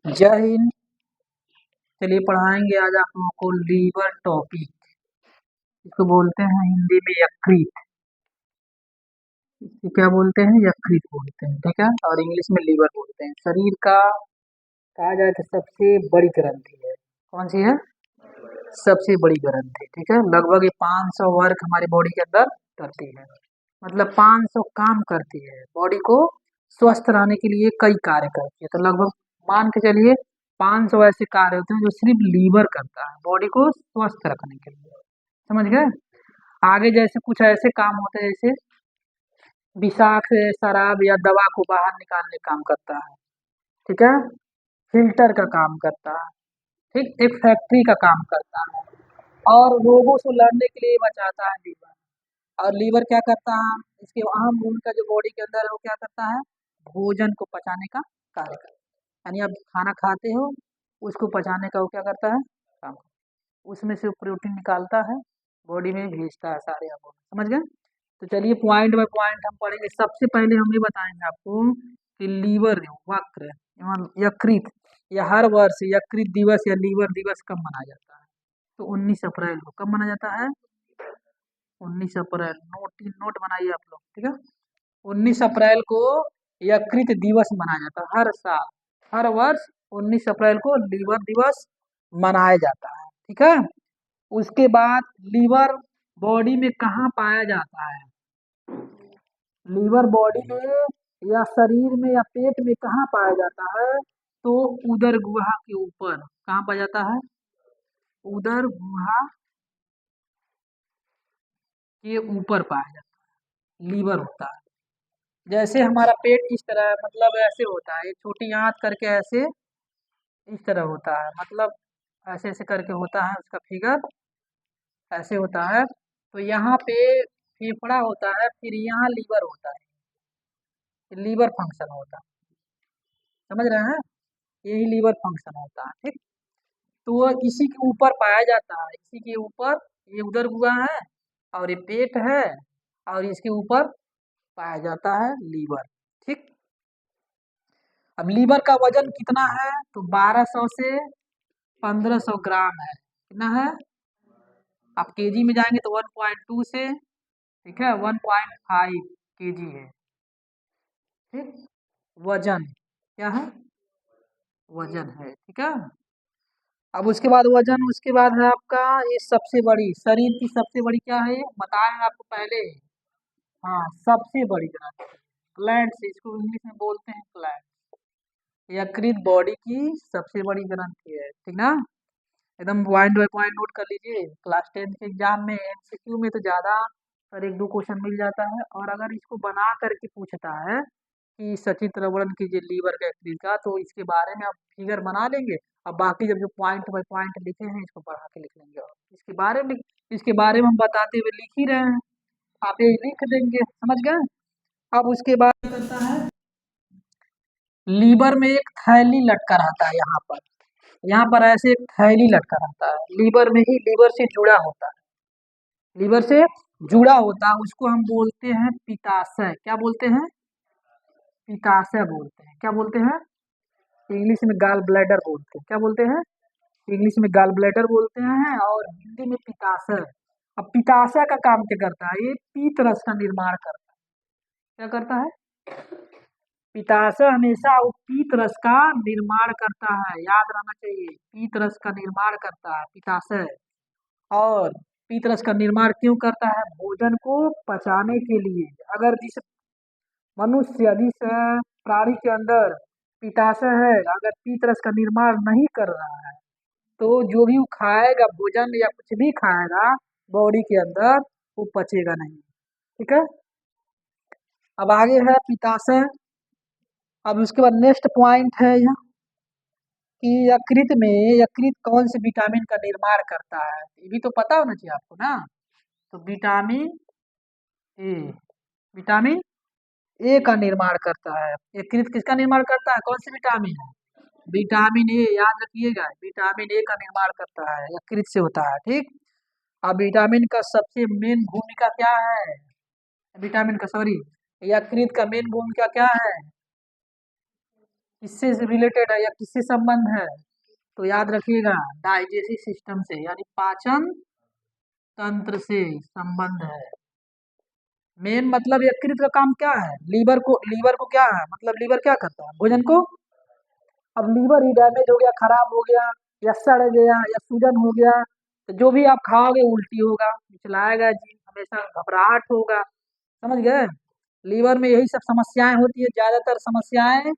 जय हिंद। चलिए पढ़ाएंगे आज आप लोगों को लीवर टॉपिक। इसको बोलते हैं हिंदी में यकृत। इसको क्या बोलते हैं? यकृत बोलते हैं, ठीक है। और इंग्लिश में लीवर बोलते हैं। शरीर का कहा जाए तो सबसे बड़ी ग्रंथि है। कौन सी है? सबसे बड़ी ग्रंथि, ठीक है। लगभग ये 500 वर्क हमारी बॉडी के अंदर करती है। मतलब 500 काम करती है। बॉडी को स्वस्थ रहने के लिए कई कार्य करती है। तो लगभग मान के चलिए 500 ऐसे कार्य होते हैं जो सिर्फ लीवर करता है बॉडी को स्वस्थ रखने के लिए। समझ गए? आगे जैसे कुछ ऐसे काम होते हैं जैसे विषाक्त शराब या दवा को बाहर निकालने का काम करता है, ठीक है। फिल्टर का काम करता है, ठीक। एक फैक्ट्री का काम करता है और रोगों से लड़ने के लिए बचाता है लीवर। और लीवर क्या करता है? इसके अहम भूमिका जो बॉडी के अंदर है वो क्या करता है? भोजन को पचाने का कार्य करता है। यानी आप खाना खाते हो, उसको पचाने का वो क्या करता है? काम। उसमें से प्रोटीन निकालता है, बॉडी में भेजता है सारे अंगों में। समझ गए? तो चलिए पॉइंट बाय पॉइंट हम पढ़ेंगे। सबसे पहले हम ये बताएंगे आपको कि लीवर वक्र एवं यकृत या हर वर्ष यकृत दिवस या लीवर दिवस कब मनाया जाता है? तो 19 अप्रैल को। कब मनाया जाता है? 19 अप्रैल। नोट बनाइए आप लोग, ठीक है। 19 अप्रैल को यकृत दिवस मनाया जाता है। हर साल, हर वर्ष 19 अप्रैल को लीवर दिवस मनाया जाता है, ठीक है। उसके बाद लीवर बॉडी में कहाँ पाया जाता है? लीवर बॉडी में या शरीर में या पेट में कहाँ पाया जाता है? तो उदर गुहा के ऊपर। कहाँ पाया जाता है? उदर गुहा के ऊपर पाया जाता है लीवर होता है। जैसे हमारा पेट इस तरह है, मतलब ऐसे होता है, एक छोटी आंत करके ऐसे इस तरह होता है, मतलब ऐसे ऐसे करके होता है उसका फिगर, ऐसे होता है। तो यहाँ पे फेफड़ा होता है, फिर यहाँ लीवर होता है, लीवर फंक्शन होता है। समझ रहे हैं? यही लीवर फंक्शन होता है, ठीक। तो वो इसी के ऊपर पाया जाता है, इसी के ऊपर। ये उदर गुहा है और ये पेट है और इसके ऊपर पाया जाता है लीवर, ठीक। अब लीवर का वजन कितना है? तो 1200 से 1500 ग्राम है। कितना है? आप केजी में जाएंगे तो 1.2 से, ठीक है, 1.5 केजी है, ठीक। वजन क्या है? वजन है, ठीक है। अब उसके बाद वजन, उसके बाद है आपका ये सबसे बड़ी, शरीर की सबसे बड़ी क्या है ये बताएं आपको पहले। हाँ, सबसे बड़ी ग्रंथि ग्लैंड्स, इसको इंग्लिश में बोलते हैं ग्लैंड। यकृत बॉडी की सबसे बड़ी ग्रंथि है, ठीक ना। एकदम पॉइंट बाय पॉइंट नोट कर लीजिए। क्लास 10 के एग्जाम में एमसीक्यू में तो ज्यादा और एक दो क्वेश्चन मिल जाता है। और अगर इसको बना करके पूछता है कि सचित्र वर्णन कीजिए लीवर का यकृत का, तो इसके बारे में आप फिगर बना लेंगे। अब बाकी जब जो पॉइंट बाय पॉइंट लिखे हैं इसको पढ़ा के लिख लेंगे। और इसके बारे में हम बताते हुए लिख ही रहे हैं, आप ये लिख देंगे। समझ गए? अब उसके बाद क्या करता है? लीवर में एक थैली लटका रहता है यहाँ पर। यहाँ पर ऐसे एक थैली लटका रहता है, लीवर में ही, लीवर से जुड़ा होता है, लीवर से जुड़ा होता है। उसको हम बोलते हैं पित्ताशय। क्या बोलते हैं? पित्ताशय बोलते हैं। क्या बोलते हैं? इंग्लिश में गाल ब्लैडर बोलते हैं। क्या बोलते हैं? इंग्लिश में गाल ब्लैडर बोलते हैं और हिंदी में पित्ताशय। अब पित्ताशय का काम क्या करता है? ये पीत रस का निर्माण करता है। क्या करता है? पित्ताशय हमेशा वो पीत रस का निर्माण करता है, याद रहना चाहिए। पीत रस का निर्माण करता है पित्ताशय। और पीत रस का निर्माण क्यों करता है? भोजन को पचाने के लिए। अगर जिस मनुष्य, जिस प्राणी के अंदर पित्ताशय है, अगर पीत रस का निर्माण नहीं कर रहा है, तो जो भी वो खाएगा, भोजन या कुछ भी खाएगा बॉडी के अंदर, वो पचेगा नहीं, ठीक है। अब आगे है पित्ताशय। अब उसके बाद नेक्स्ट पॉइंट है यह कि यकृत कौन से विटामिन का निर्माण करता है? ये भी तो पता होना चाहिए आपको ना। तो विटामिन ए, विटामिन ए का निर्माण करता है। यकृत किसका निर्माण करता है? कौन सी विटामिन है? विटामिन ए, याद रखिएगा, विटामिन ए का निर्माण करता है, यकृत से होता है, ठीक। अब विटामिन का सबसे मेन भूमिका क्या है? विटामिन का, सॉरी, यकृत का मेन भूमिका क्या है? किससे रिलेटेड है या किससे संबंध है? तो याद रखिएगा, डाइजेस्टिव सिस्टम से, यानी पाचन तंत्र से संबंध है। मेन मतलब यकृत का काम क्या है? लीवर को क्या है, मतलब लीवर क्या करता है? भोजन को। अब लीवर ही डैमेज हो गया, खराब हो गया, या सड़ गया, या सूजन हो गया, तो जो भी आप खाओगे उल्टी होगा, चलाएगा जी, हमेशा घबराहट होगा। समझ गए? लीवर में यही सब समस्याएं होती है, ज्यादातर समस्याएं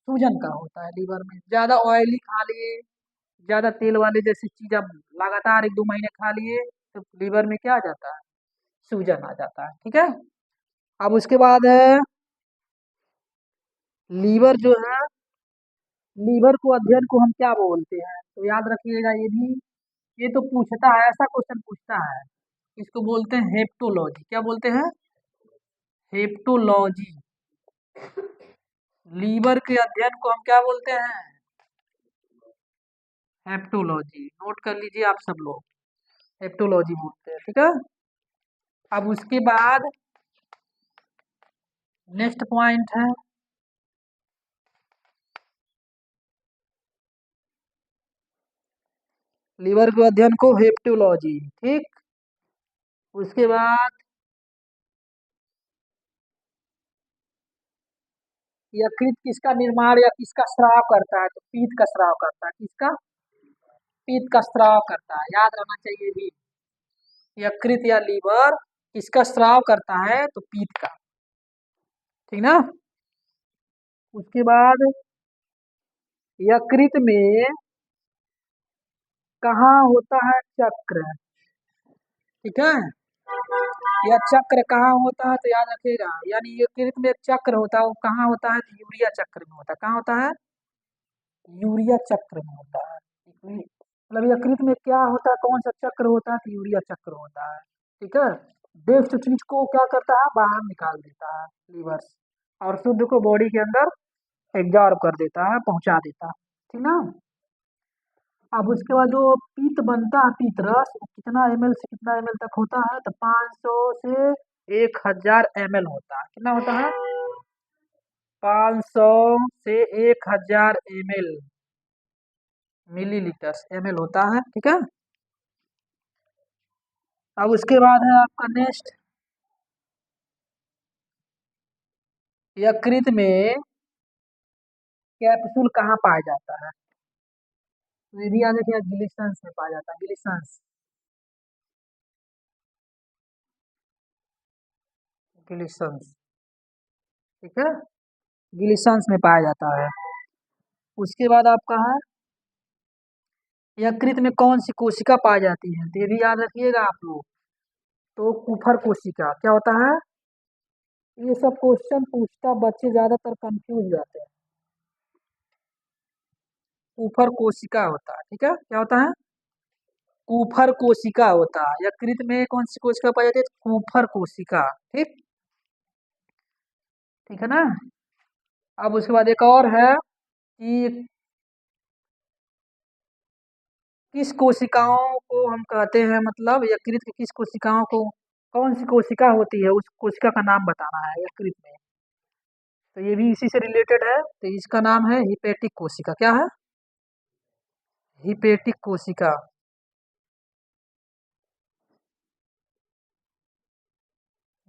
सूजन का होता है लीवर में। ज्यादा ऑयली खा लिए, ज्यादा तेल वाले जैसी चीज आप लगातार 1-2 महीने खा लिए, तो लीवर में क्या आ जाता है? सूजन आ जाता है। ठीक है। अब उसके बाद है लीवर जो है, लीवर को अध्ययन को हम क्या बोलते हैं? तो याद रखिएगा, ये भी, ये तो पूछता है, ऐसा क्वेश्चन पूछता है। इसको बोलते हैं हेप्टोलॉजी। क्या बोलते हैं? हेप्टोलॉजी। लीवर के अध्ययन को हम क्या बोलते हैं? हेप्टोलॉजी। नोट कर लीजिए आप सब लोग, हेप्टोलॉजी बोलते हैं। ठीक है। अब उसके बाद नेक्स्ट पॉइंट है लीवर के अध्ययन को हेप्टोलॉजी। ठीक। उसके बाद यकृत किसका निर्माण या किसका स्राव करता है? तो पीत का स्राव करता है। किसका? पीत का स्राव करता है, याद रहना चाहिए भी। यकृत या लीवर किसका स्राव करता है? तो पीत का। ठीक ना। उसके बाद यकृत में कहाँ होता है चक्र? ठीक है। यह चक्र कहाँ होता है? तो याद रखिएगा, यानी यकृत में एक चक्र होता है, वो कहाँ होता है? तो यूरिया चक्र में होता है। कहाँ होता है? यूरिया चक्र में होता है। मतलब यकृत में क्या होता है, कौन सा चक्र होता है? तो यूरिया चक्र होता है। ठीक है। वेस्ट चीज को क्या करता है? बाहर निकाल देता है लीवर, और शुद्ध को बॉडी के अंदर एब्जॉर्ब कर देता है, पहुंचा देता है। ठीक ना। अब उसके बाद जो पीत बनता है, पीत रस, वो कितना ml से कितना ml तक होता है? तो 500 से 1000 ml होता है। कितना होता है? 500 से 1000 ml, मिलीलीटर ml होता है। ठीक है। अब उसके बाद है आपका नेक्स्ट, यकृत में कैप्सूल कहाँ पाया जाता है? तो ये भी याद रखिए, गिलिसंस में पाया जाता है, गिलिसंस। गिलिसंस। ठीक है। गिलिसंस में पाया जाता है। उसके बाद आपका है यकृत में कौन सी कोशिका पाई जाती है? तो ये भी याद रखिएगा आप लोग। तो कुफर कोशिका। क्या होता है? ये सब क्वेश्चन पूछता, बच्चे ज्यादातर कंफ्यूज जाते हैं। कुफर कोशिका होता है। ठीक है। क्या होता है? कुफर कोशिका होता है। यकृत में कौन सी कोशिका पाई जाती है? कुफर कोशिका। ठीक। ठीक है ना। अब उसके बाद एक और है कि किस कोशिकाओं को हम कहते हैं, मतलब यकृत की किस कोशिकाओं को, कौन सी कोशिका होती है, उस कोशिका का नाम बताना है यकृत में। तो ये भी इसी से रिलेटेड है, तो इसका नाम है हिपेटिक कोशिका। क्या है? हिपेटिक कोशिका।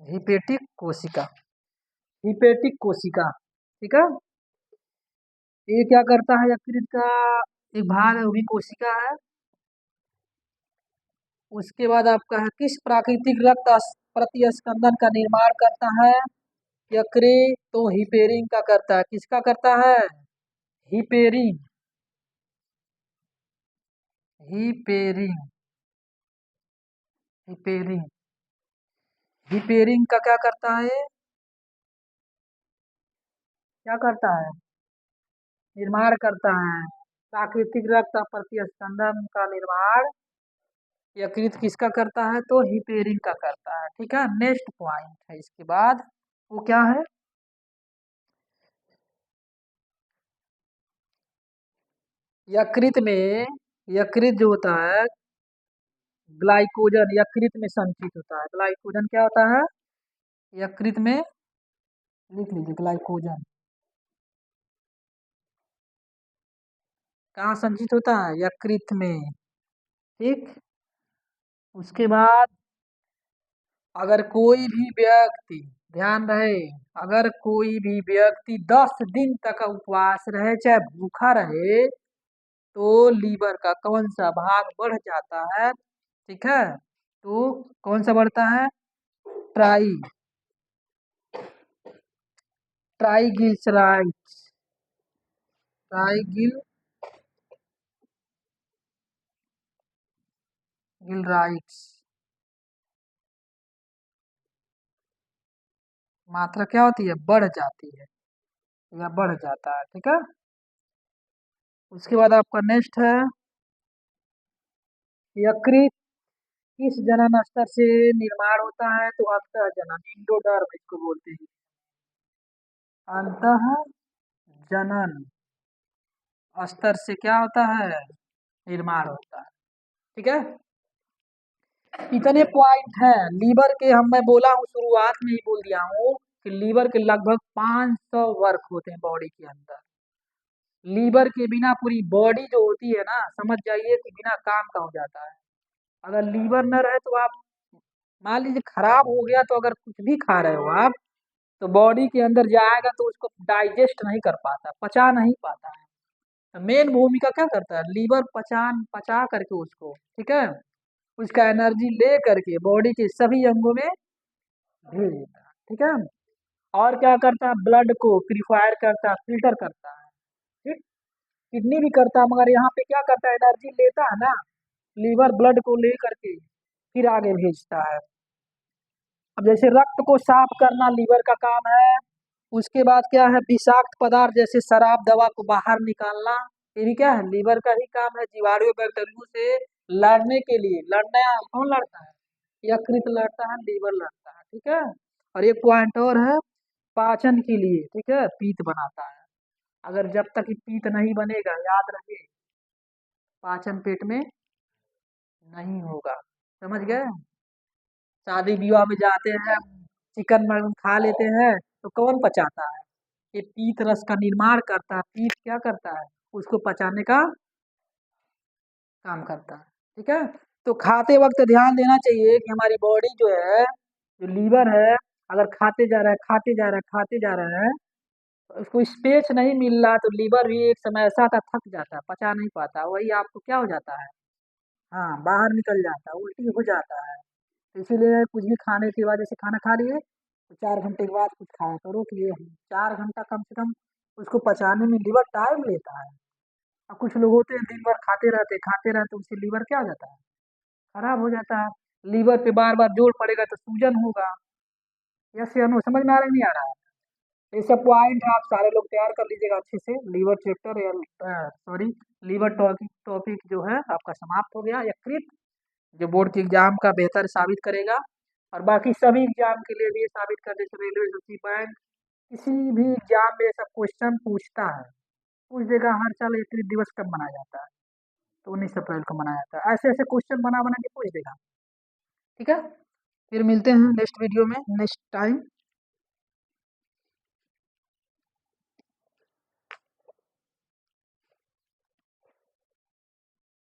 हिपेटिक कोशिका। हिपेटिक कोशिका। ठीक है। ये क्या करता है? यकृत का एक भाग है, वो भी कोशिका है। उसके बाद आपका है किस प्राकृतिक रक्त प्रतिस्पंदन का निर्माण करता है? यकृत तो हिपेरिन का करता है। किसका करता है? हिपेरिन। हिपेरिन। हिपेरिन। हिपेरिन का क्या करता है? क्या करता है? निर्माण करता है। प्राकृतिक रक्त प्रतिस्पंदन का निर्माण यकृत किसका करता है? तो हिपेरिन का करता है। ठीक है। नेक्स्ट पॉइंट है इसके बाद, वो क्या है? यकृत में, यकृत जो होता है, ग्लाइकोजन यकृत में संचित होता है। ग्लाइकोजन क्या होता है? यकृत में, लिख लीजिए, ग्लाइकोजन। कहाँ संचित होता है? यकृत में। ठीक। उसके बाद अगर कोई भी व्यक्ति, ध्यान रहे, अगर कोई भी व्यक्ति 10 दिन तक उपवास रहे चाहे भूखा रहे तो लीवर का कौन सा भाग बढ़ जाता है? ठीक है, तो कौन सा बढ़ता है? Try triglycerides, triglycerides. मात्रा क्या होती है? बढ़ जाती है या बढ़ जाता है। ठीक है। उसके बाद आपका नेक्स्ट है यकृत किस जनन स्तर से निर्माण होता है? तो अंतः जनन, इंडोडर्म इसको बोलते हैं। अंतः जनन स्तर से क्या होता है? निर्माण होता है। ठीक है। इतने पॉइंट है लीवर के, मैं बोला हूँ शुरुआत में ही बोल दिया हूँ कि लीवर के लगभग 500 वर्क होते हैं बॉडी के अंदर। लीवर के बिना पूरी बॉडी जो होती है ना, समझ जाइए कि बिना काम का हो जाता है। अगर लीवर न रहे तो आप मान लीजिए खराब हो गया, तो अगर कुछ भी खा रहे हो आप, तो बॉडी के अंदर जाएगा तो उसको डाइजेस्ट नहीं कर पाता, पचा नहीं पाता है। तो मेन भूमिका क्या करता है? लीवर पचा करके उसको, ठीक है, उसका एनर्जी ले करके बॉडी के सभी अंगों में भेज देता है। ठीक है। और क्या करता है? ब्लड को प्यूरिफायर करता है, फिल्टर करता है। ठीक। किडनी भी करता है, मगर यहाँ पे क्या करता है? एनर्जी लेता है ना, लीवर ब्लड को ले करके फिर आगे भेजता है। अब जैसे रक्त को साफ करना लीवर का काम है। उसके बाद क्या है? विषाक्त पदार्थ जैसे शराब दवा को बाहर निकालना, ये भी क्या है? लीवर का ही काम है। जीवाणु बैक्टीरिया से लड़ने के लिए, लड़ना कौन लड़ता है? यकृत लड़ता है, लीवर लड़ता है। ठीक है। और एक पॉइंट और है, पाचन के लिए, ठीक है, पीत बनाता है। अगर जब तक ये पीत नहीं बनेगा, याद रखिए, पाचन पेट में नहीं होगा। समझ गए? शादी विवाह में जाते हैं, चिकन मटन खा लेते हैं, तो कौन पचाता है? ये पीत रस का निर्माण करता है। पीत क्या करता है? उसको पचाने का काम करता है। ठीक है। तो खाते वक्त ध्यान देना चाहिए कि हमारी बॉडी जो है, जो लीवर है, अगर खाते जा रहा है, खाते जा रहा है, खाते जा रहा है, उसको स्पेस नहीं मिल रहा, तो लीवर भी एक समय ऐसा आता, थक जाता है, पचा नहीं पाता, वही आपको क्या हो जाता है? हाँ, बाहर निकल जाता है, उल्टी हो जाता है। तो इसीलिए कुछ भी खाने के बाद, जैसे खाना खा लिए तो 4 घंटे के बाद कुछ खाया करो, कि ये 4 घंटा कम से कम उसको पचाने में लीवर टाइम लेता है। और कुछ लोग होते हैं दिन भर खाते रहते, उससे लीवर क्या हो जाता है? खराब हो जाता है। लीवर पे बार बार जोर पड़ेगा तो सूजन होगा। यस या नो? समझ में आ रहा है नहीं आ रहा है? ये सब पॉइंट आप सारे लोग तैयार कर लीजिएगा अच्छे से। लीवर चैप्टर या सॉरी, लीवर टॉपिक टॉपिक जो है आपका समाप्त हो गया। यकृत जो बोर्ड के एग्जाम का बेहतर साबित करेगा, और बाकी सभी एग्जाम के लिए भी ये साबित कर, जैसे रेलवे सूची बैंक, किसी भी एग्जाम में सब क्वेश्चन पूछता है, पूछ देगा हर साल यकृत दिवस कब मनाया जाता है? तो 19 अप्रैल को मनाया जाता है। ऐसे ऐसे क्वेश्चन बना बना के पूछ देगा। ठीक है। फिर मिलते हैं नेक्स्ट वीडियो में, नेक्स्ट टाइम।